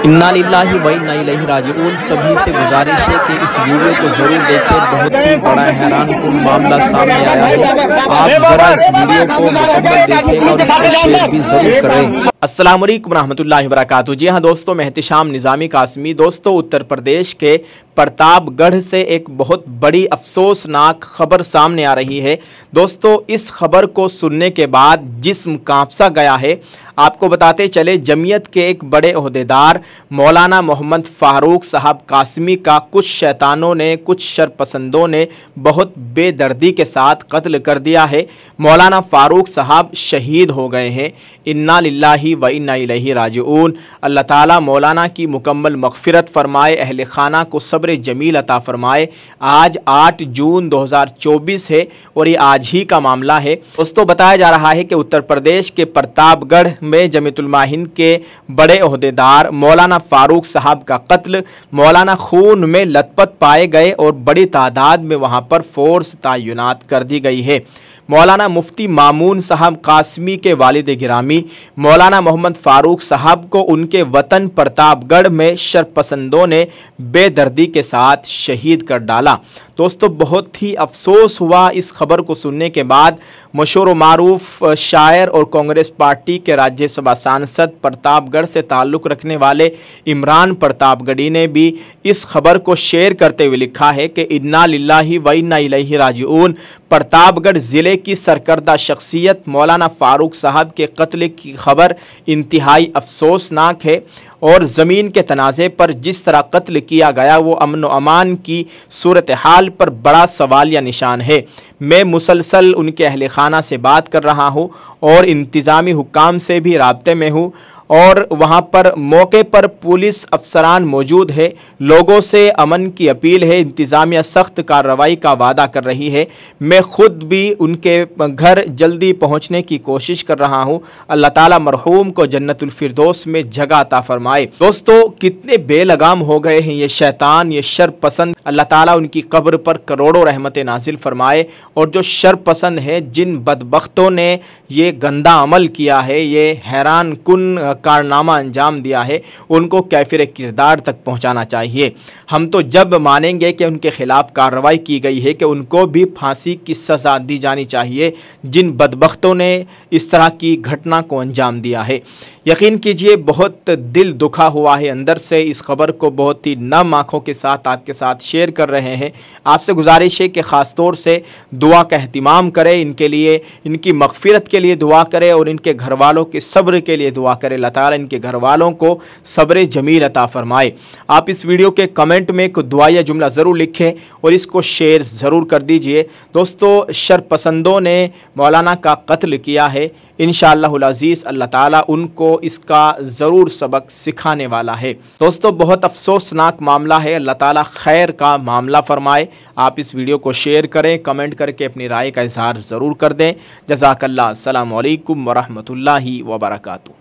इन्ना लिल्लाहि व इन्ना इलैहि राजिऊन। सभी से गुजारिश है कि इस वीडियो को ज़रूर देखें, बहुत ही बड़ा हैरानकुन मामला सामने आया है। आप ज़रा इस वीडियो को मुकम्मल देखिएगा और इसको शेयर भी ज़रूर करें। अस्सलाम वालेकुम रहमतुल्लाहि व बरकातुहू। जी हाँ दोस्तों, मैं एहतिशाम निज़ामी कासमी। दोस्तों, उत्तर प्रदेश के प्रतापगढ़ से एक बहुत बड़ी अफसोसनाक खबर सामने आ रही है। दोस्तों, इस खबर को सुनने के बाद जिस्म कांपसा गया है। आपको बताते चले, जमीयत के एक बड़े ओहदेदार मौलाना मोहम्मद फ़ारूक साहब कासमी का कुछ शैतानों ने, कुछ शरपसंदों ने बहुत बेदर्दी के साथ कत्ल कर दिया है। मौलाना फ़ारूक साहब शहीद हो गए हैं। इन्ना लिल्लाहि व इन्ना इलैहि राजिऊन। अल्लाह ताला मौलाना की मुकम्मल मग़फ़िरत फ़रमाए, अहले खाना को सब्र जमील अता फ़रमाए। आज 8 जून 2024 है और ये आज ही का मामला है। दोस्तों, बताया जा रहा है कि उत्तर प्रदेश के प्रतापगढ़ में जमीयत उलमा हिंद के बड़े ओहदेदार मौलाना फ़ारूक साहब का कत्ल, मौलाना खून में लथपथ पाए गए और बड़ी तादाद में वहाँ पर फ़ोर्स तैनात कर दी गई है। मौलाना मुफ्ती मामून साहब कासमी के वालिद गिरामी मौलाना मोहम्मद फ़ारूक साहब को उनके वतन प्रतापगढ़ में शरपसंदों ने बेदर्दी के साथ शहीद कर डाला। दोस्तों, बहुत ही अफसोस हुआ इस खबर को सुनने के बाद। मशहूर व मारूफ शायर और कांग्रेस पार्टी के राज्यसभा सांसद प्रतापगढ़ से ताल्लुक़ रखने वाले इमरान प्रतापगढ़ी ने भी इस खबर को शेयर करते हुए लिखा है कि इन्ना लिल्लाहि व इन्ना इलैहि राजिऊन। प्रतापगढ़ ज़िले की सरकर्दा शख्सियत मौलाना फ़ारूक साहब के कत्ल की खबर इंतहाई अफसोसनाक है और ज़मीन के तनाज़े पर जिस तरह कत्ल किया गया वो अमन व अमान की सूरत हाल पर बड़ा सवालिया निशान है। मैं मुसलसल उनके अहले खाना से बात कर रहा हूँ और इंतज़ामी हुक्काम से भी राब्ते में हूँ और वहाँ पर मौके पर पुलिस अफसरान मौजूद है। लोगों से अमन की अपील है, इंतज़ामिया सख्त कार्रवाई का वादा कर रही है। मैं ख़ुद भी उनके घर जल्दी पहुँचने की कोशिश कर रहा हूँ। अल्लाह ताला मरहूम को जन्नतुल फिरदौस में जगह अता फरमाए। दोस्तों, कितने बेलगाम हो गए हैं ये शैतान, ये शर पसंद। अल्लाह ताला उनकी कब्र पर करोड़ों रहमतें नाजिल फरमाए और जो शर पसंद है, जिन बदबख्तों ने ये गंदा अमल किया है, ये हैरान कुन कारनामा अंजाम दिया है, उनको कैफिर किरदार तक पहुंचाना चाहिए। हम तो जब मानेंगे कि उनके खिलाफ कार्रवाई की गई है कि उनको भी फांसी की सज़ा दी जानी चाहिए जिन बदबख्तों ने इस तरह की घटना को अंजाम दिया है। यकीन कीजिए, बहुत दिल दुखा हुआ है अंदर से। इस खबर को बहुत ही नम आँखों के साथ आपके साथ शेयर कर रहे हैं। आपसे गुजारिश है कि ख़ास तौर से दुआ का एहतिमाम करें, इनके लिए, इनकी मग़फ़िरत के लिए दुआ करें और इनके घर वालों के सब्र के लिए दुआ करें। अल्लाह ताला इनके घर वालों को सब्र जमील अता फ़रमाए। आप इस वीडियो के कमेंट में एक दुआ या जुमला ज़रूर लिखें और इसको शेयर ज़रूर कर दीजिए। दोस्तों, शरपसंदों ने मौलाना का कत्ल किया है। इंशाअल्लाहुल अज़ीज़ अल्लाह ताला उनको इसका ज़रूर सबक सिखाने वाला है। दोस्तों, बहुत अफसोसनाक मामला है। अल्लाह ताला खैर का मामला फ़रमाए। आप इस वीडियो को शेयर करें, कमेंट करके अपनी राय का इज़हार ज़रूर कर दें। जज़ाकल्लाह। अस्सलामु अलैकुम व रहमतुल्लाहि व बरकातुहू।